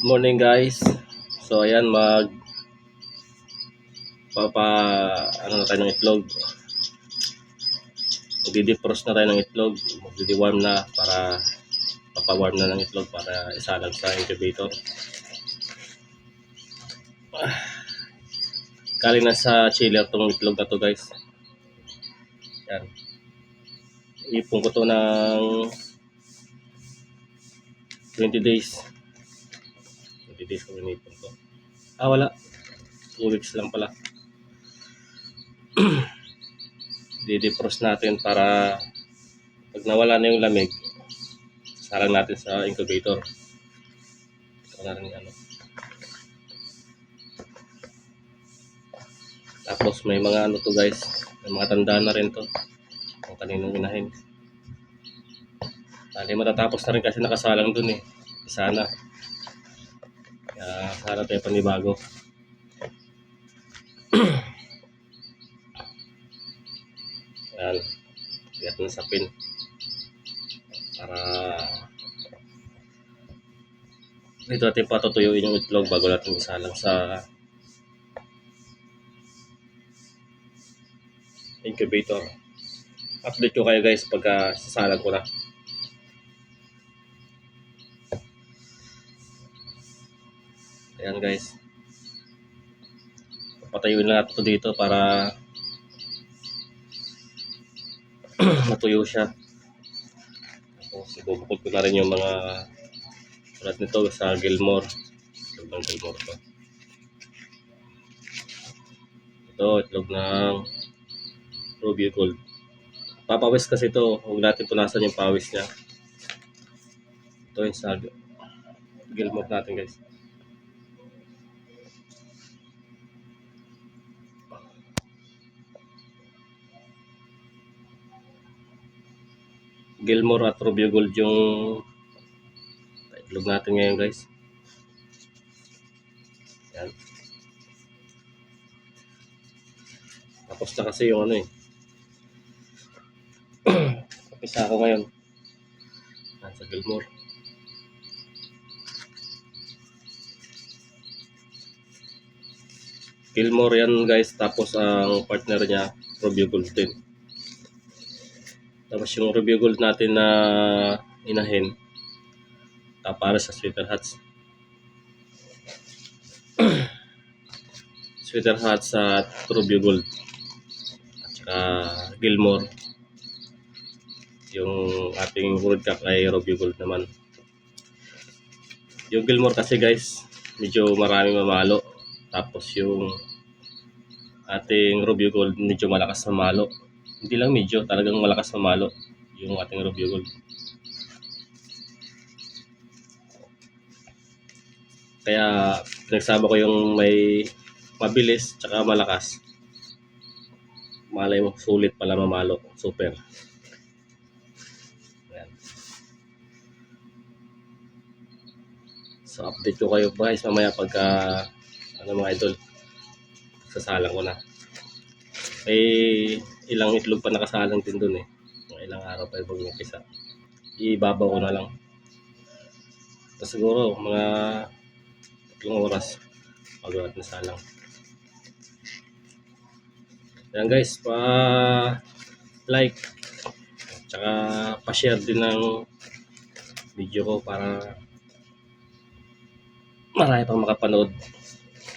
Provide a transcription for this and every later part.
Morning guys. So ayan ano na tayo ng itlog. Magdi-defrost na tayo ng itlog. Magdi-warm na para papawarm na ng itlog para isalang sa incubator. Galing na sa chiller tong itlog na to guys. Yan. Ipon ko to ng 20 days. 20 days ko inipon ko. Wala. 2 weeks lang pala. Di-defrost natin para pag nawala na yung lamig, sarang natin sa incubator. Ito na rin ano. Tapos may mga ano to guys, may mga tanda na rin to. Kung kaninong inahin. Tali matatapos na rin kasi nakasalang dun eh. Sana. Kaya sana tayo panibago. Ayan. Lihat na sa pin. Para dito natin patutuyuin yung itlog bago natin isalang sa incubator. Update ko kayo guys pagka sasalang ko na. Ayan guys. Patayuin na natin ito dito para matuyo siya. Tapos ibubukod ko na rin yung mga tulad nito sa Gilmore. Itlog ng Gilmore to. Ito, itlog ng Ruby Gold. Papawis kasi ito. Huwag natin punasan yung pawis niya. Ito yung sa Gilmore natin guys. Gilmore at Ruby Gold yung itlog natin ngayon guys. Yan. Tapos na kasi yung ano eh. Kapisa ako ngayon. Sa Gilmore. Gilmore yan guys. Tapos ang partner niya Ruby Gold din. Tapos yung Ruby Gold natin na inahin para sa Sweeter Hats. Sweeter Hats at Ruby Gold. At saka Gilmore. Yung ating brood cock ay Ruby Gold naman. Yung Gilmore kasi guys, medyo maraming mamalo. Tapos yung ating Ruby Gold medyo malakas mamalo. Hindi lang medyo, talagang malakas mamalo yung ating Ruby Gold. Kaya pinagsama ko yung may mabilis tsaka malakas. Malay mo, sulit pala mamalo. Super. Ayan. So update ko kayo guys mamaya pagka ano mga idol, sasalang ko na. May ilang itlog pa nakasalang din dun eh. Mga ilang araw pa yung mag-umpisa. Ibabaw ko na lang. Tapos siguro mga 3 oras bago natin salang. Yan guys, pa-like tsaka pa-share din ng video ko para marami pang makapanood.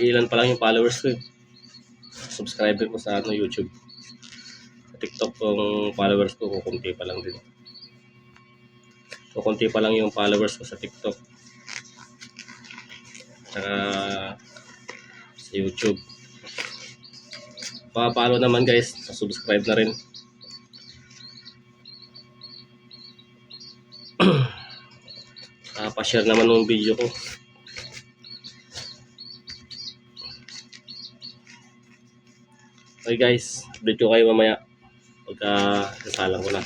Ilan pa lang yung followers ko eh. Subscriber ko sa YouTube. Sa TikTok kung followers ko kukunti pa lang din. Kukunti pa lang yung followers ko sa TikTok. Tsaka sa YouTube. Pa-follow naman guys, subscribe na rin. Pa-share naman ng video ko. Okay guys, update ko kayo mamaya pagka sasalang ko na.